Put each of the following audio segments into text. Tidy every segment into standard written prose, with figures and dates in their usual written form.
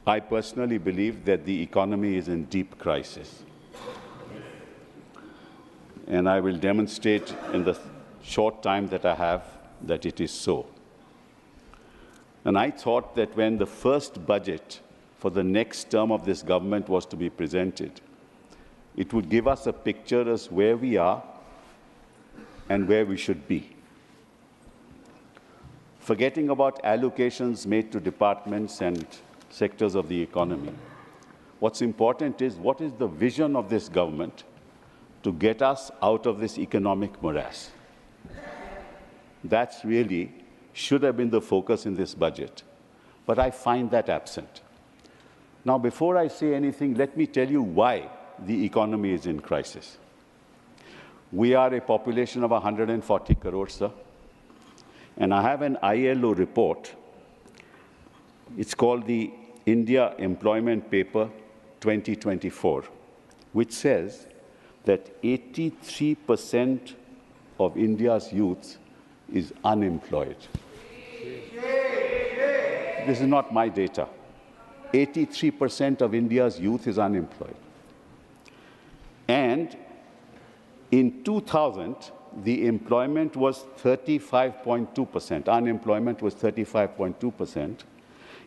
I personally believe that the economy is in deep crisis. And I will demonstrate in the short time that I have that it is so. And I thought that when the first budget for the next term of this government was to be presented, it would give us a picture as where we are and where we should be. Forgetting about allocations made to departments and sectors of the economy, what's important is what is the vision of this government to get us out of this economic morass. That's really should have been the focus in this budget, but I find that absent. Now, before I say anything, let me tell you why the economy is in crisis. We are a population of 140 crores, sir, and I have an ILO report. It's called the India Employment Paper 2024, which says that 83% of India's youth is unemployed. This is not my data. 83% of India's youth is unemployed. And in 2000, the employment was 35.2%. Unemployment was 35.2%.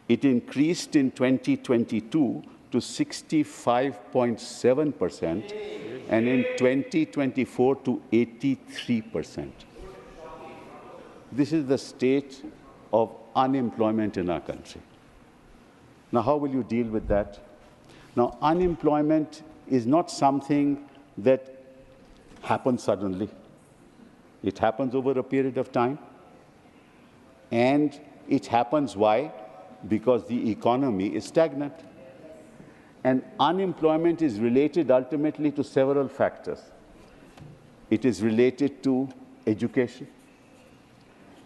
It increased in 2022 to 65.7%, and in 2024 to 83%. This is the state of unemployment in our country. Now, how will you deal with that? Now, unemployment is not something that happens suddenly. It happens over a period of time. And it happens why? Because the economy is stagnant. And unemployment is related ultimately to several factors. It is related to education.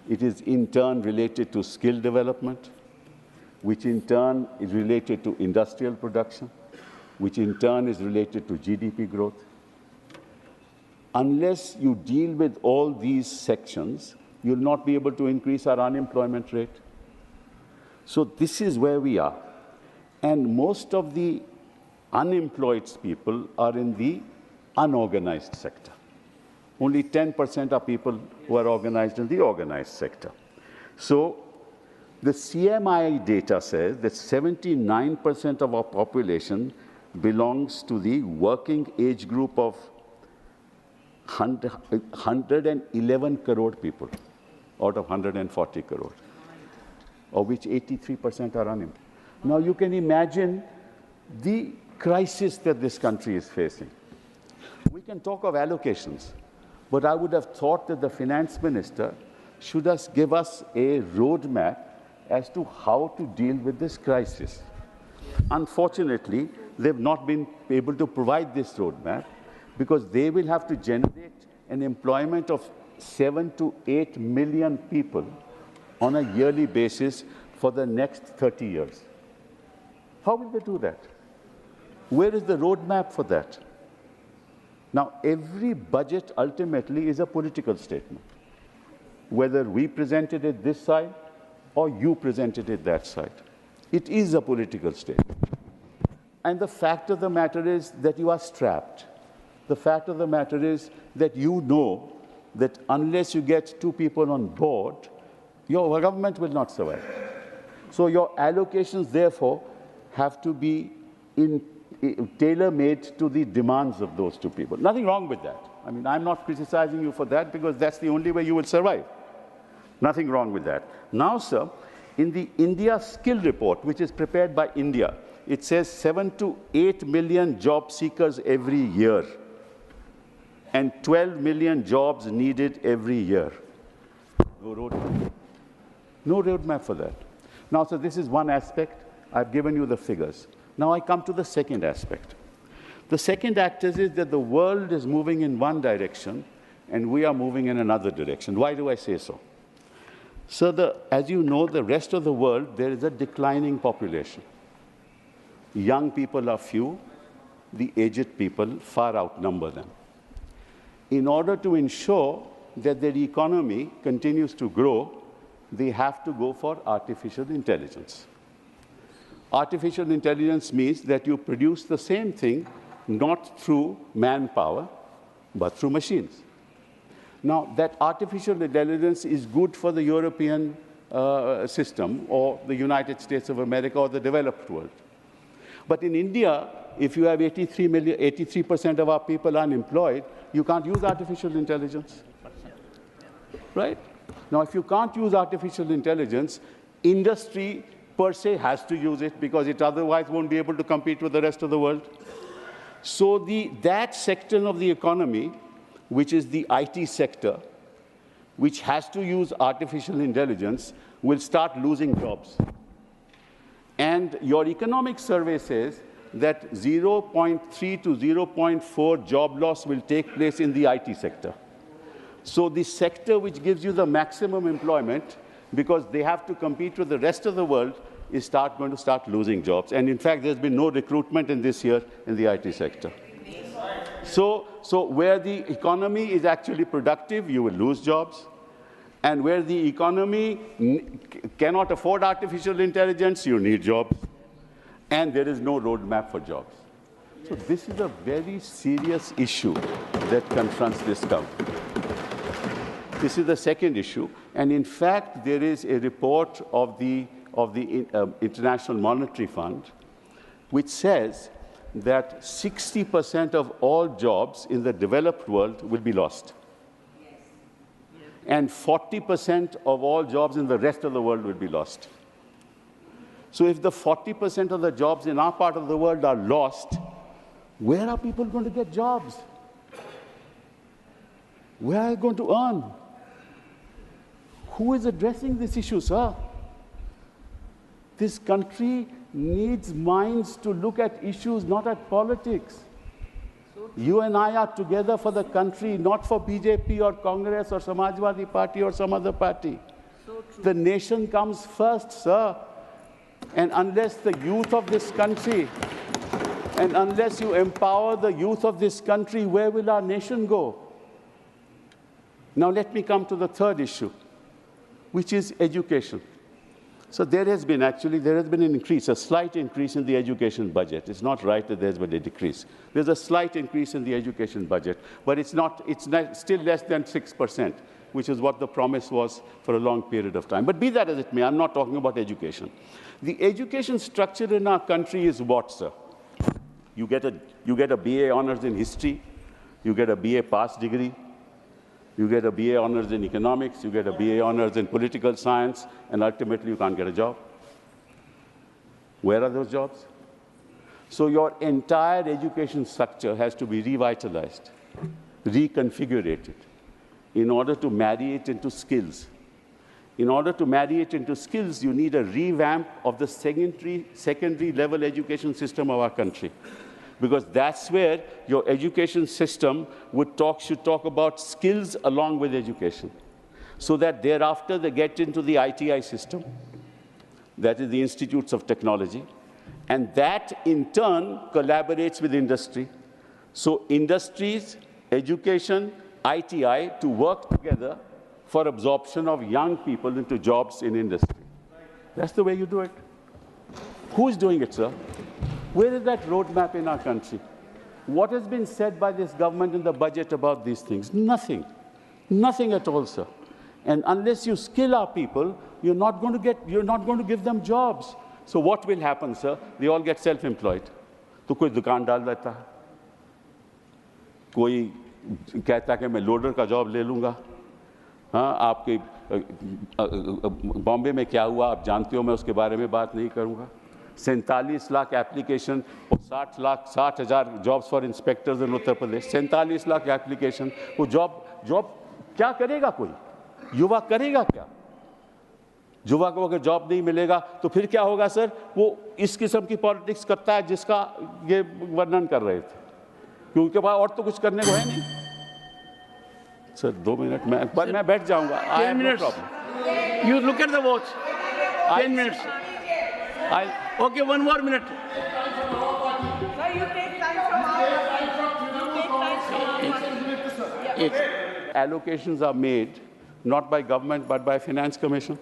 It is in turn related to skill development, which in turn is related to industrial production, which in turn is related to GDP growth. Unless you deal with all these sections, you'll not be able to increase our unemployment rate. So this is where we are. And most of the unemployed people are in the unorganized sector. Only 10% are people who are organized in the organized sector. So the CMI data says that 79% of our population belongs to the working age group of 111 crore people out of 140 crore, of which 83% are unemployed. Now you can imagine the crisis that this country is facing. We can talk of allocations, but I would have thought that the finance minister should give us a roadmap as to how to deal with this crisis. Unfortunately, they've not been able to provide this roadmap because they will have to generate an employment of 7 to 8 million people on a yearly basis for the next 30 years. How will they do that? Where is the roadmap for that? Now, every budget ultimately is a political statement, whether we presented it this side or you presented it that side. It is a political statement. And the fact of the matter is that you are strapped. The fact of the matter is that you know that unless you get 2 people on board, your government will not survive. So your allocations, therefore, have to be tailor-made to the demands of those 2 people. Nothing wrong with that. I mean, I'm not criticizing you for that because that's the only way you will survive. Nothing wrong with that. Now, sir, in the India Skill Report, which is prepared by India, it says 7 to 8 million job seekers every year and 12 million jobs needed every year. No roadmap. No roadmap for that. Now, so this is one aspect. I've given you the figures. Now I come to the second aspect. The second aspect is that the world is moving in one direction and we are moving in another direction. Why do I say so? So as you know, the rest of the world, there is a declining population. Young people are few, the aged people far outnumber them. In order to ensure that their economy continues to grow, they have to go for artificial intelligence. Artificial intelligence means that you produce the same thing not through manpower, but through machines. Now, that artificial intelligence is good for the European system or the United States of America or the developed world. But in India, if you have 83% of our people unemployed, you can't use artificial intelligence. Right? Now, if you can't use artificial intelligence, industry per se has to use it because it otherwise won't be able to compete with the rest of the world. So that sector of the economy, which is the IT sector, which has to use artificial intelligence, will start losing jobs. And your economic survey says that 0.3 to 0.4 job loss will take place in the IT sector. So the sector which gives you the maximum employment, because they have to compete with the rest of the world, is going to start losing jobs. And in fact, there's been no recruitment in this year in the IT sector. So where the economy is actually productive, you will lose jobs. And where the economy cannot afford artificial intelligence, you need jobs. And there is no roadmap for jobs. So this is a very serious issue that confronts this government. This is the second issue. And in fact, there is a report of the International Monetary Fund which says that 60% of all jobs in the developed world will be lost. And 40% of all jobs in the rest of the world will be lost. So if the 40% of the jobs in our part of the world are lost, where are people going to get jobs? Where are they going to earn? Who is addressing this issue, sir? This country needs minds to look at issues, not at politics. You and I are together for the country, not for BJP or Congress or Samajwadi Party or some other party. The nation comes first, sir. And unless the youth of this country, and unless you empower the youth of this country, where will our nation go? Now let me come to the third issue, which is education. So there has been an increase, a slight increase in the education budget. It's not right that there's been a decrease. There's a slight increase in the education budget, but it's still less than 6%, which is what the promise was for a long period of time. But be that as it may, I'm not talking about education. The education structure in our country is what, sir? You get a BA honors in history, you get a BA pass degree, you get a BA honors in economics, you get a BA honors in political science, and ultimately you can't get a job. Where are those jobs? So your entire education structure has to be revitalized, reconfigured in order to marry it into skills. In order to marry it into skills, you need a revamp of the secondary level education system of our country. Because that's where your education system should talk about skills along with education, so that thereafter they get into the ITI system, that is the Institutes of Technology, and that in turn collaborates with industry. So industries, education, ITI to work together for absorption of young people into jobs in industry. That's the way you do it. Who is doing it, sir? Where is that roadmap in our country? What has been said by this government in the budget about these things? Nothing. Nothing at all, sir. And unless you skill our people, you're not going to give them jobs. So what will happen, sir? They all get self-employed. तो कोई दुकान डाल देता है, कोई कहता है कि मैं लोडर का जॉब ले लूँगा. हाँ, आपके बॉम्बे में क्या हुआ आप जानते हो, मैं उसके बारे में बात नहीं करूँगा. 47 लाख एप्लीकेशन और 60,000 jobs for inspectors in Uttar Pradesh. 47 lakh application. वो जॉब क्या करेगा? कोई युवा करेगा क्या? युवा को अगर जॉब नहीं मिलेगा तो फिर क्या होगा, सर? वो इस किस्म की पॉलिटिक्स करता है जिसका ये वर्णन कर रहे थे, क्योंकि उनके पास और तो कुछ करने को है नहीं. सर 2 मिनट मैं बैठ जाऊंगा. 10 minutes. You look at the watch. 10 minutes. Okay, 1 more minute. Sir, you take time from our Allocations are made not by government but by Finance Commission.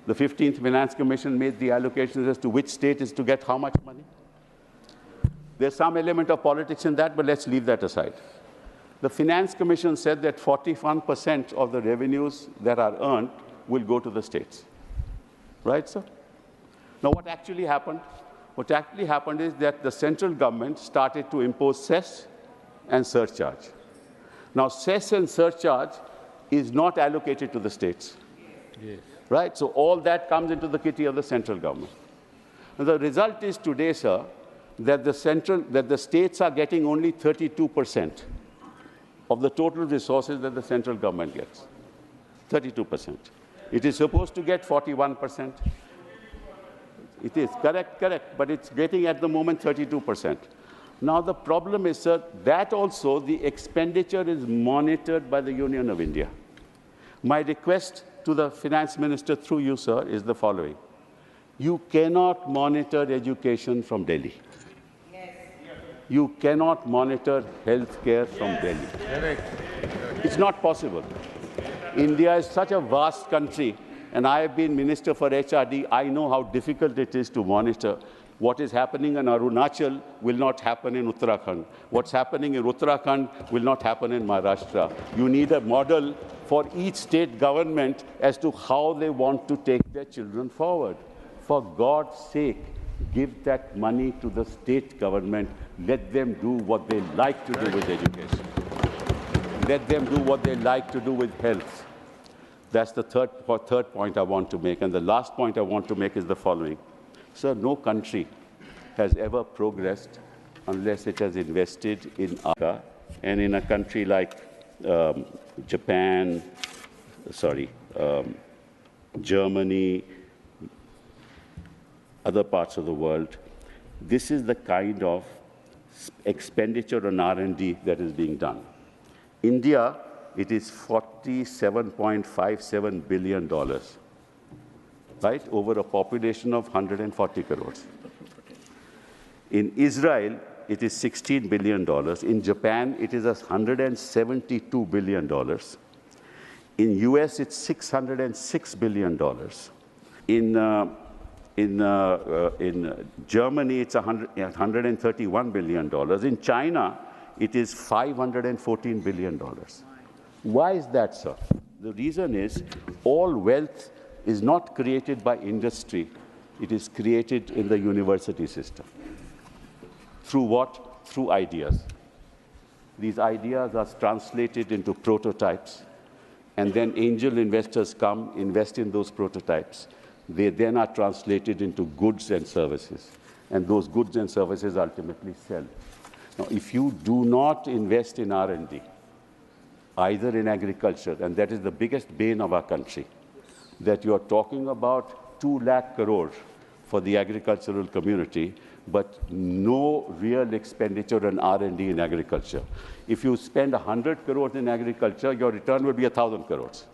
The 15th Finance Commission made the allocations as to which state is to get how much money. There's some element of politics in that, but let's leave that aside. The Finance Commission said that 41% of the revenues that are earned will go to the states. Right, sir? Now, what actually happened? What actually happened is that the central government started to impose cess and surcharge. Now, cess and surcharge is not allocated to the states. Yes. Right? So all that comes into the kitty of the central government. And the result is today, sir, that the states are getting only 32% of the total resources that the central government gets. 32%. It is supposed to get 41%. It is correct, but it's getting at the moment 32%. Now the problem is, sir, that also the expenditure is monitored by the Union of India. My request to the finance minister through you, sir, is the following. You cannot monitor education from Delhi. Yes. You cannot monitor healthcare from Delhi. Correct. It's not possible. India is such a vast country, and I have been Minister for HRD. I know how difficult it is to monitor. What is happening in Arunachal will not happen in Uttarakhand. What's happening in Uttarakhand will not happen in Maharashtra. You need a model for each state government as to how they want to take their children forward. For God's sake, give that money to the state government. Let them do what they like to do with education. Let them do what they like to do with health. That's the third point I want to make. And the last point I want to make is the following. Sir, no country has ever progressed unless it has invested in Africa. And in a country like Japan, Germany, other parts of the world, this is the kind of expenditure on R&D that is being done. India, it is $47.57 billion, right, over a population of 140 crores. In Israel, it is $16 billion. In Japan, it is $172 billion. In US, it's $606 billion. In Germany, it's $131 billion. In China, it is $514 billion. Why is that, sir? The reason is all wealth is not created by industry. It is created in the university system. Through what? Through ideas. These ideas are translated into prototypes, and then angel investors come, invest in those prototypes. They then are translated into goods and services, and those goods and services ultimately sell. Now, if you do not invest in R&D, either in agriculture, and that is the biggest bane of our country, that you are talking about 2 lakh crore for the agricultural community, but no real expenditure on R&D in agriculture. If you spend 100 crores in agriculture, your return will be 1,000 crores.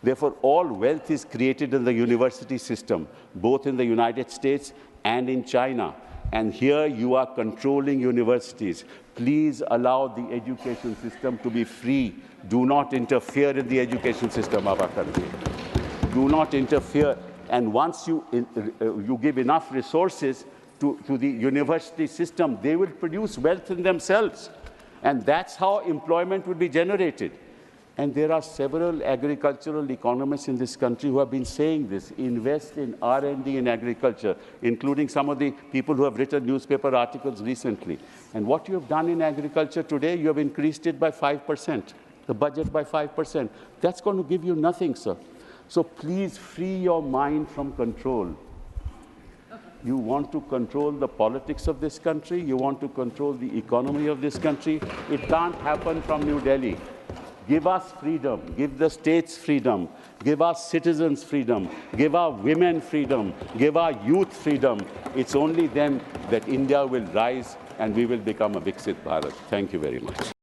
Therefore, all wealth is created in the university system, both in the United States and in China. And here you are controlling universities. Please allow the education system to be free. Do not interfere in the education system of our country. Do not interfere. And once you give enough resources to the university system, they will produce wealth in themselves. And that's how employment will be generated. And there are several agricultural economists in this country who have been saying this. Invest in R&D in agriculture, including some of the people who have written newspaper articles recently. And what you have done in agriculture today, you have increased it by 5%, the budget by 5%. That's going to give you nothing, sir. So please free your mind from control. You want to control the politics of this country. You want to control the economy of this country. It can't happen from New Delhi. Give us freedom. Give the states freedom. Give our citizens freedom. Give our women freedom. Give our youth freedom. It's only then that India will rise and we will become a Viksit Bharat. Thank you very much.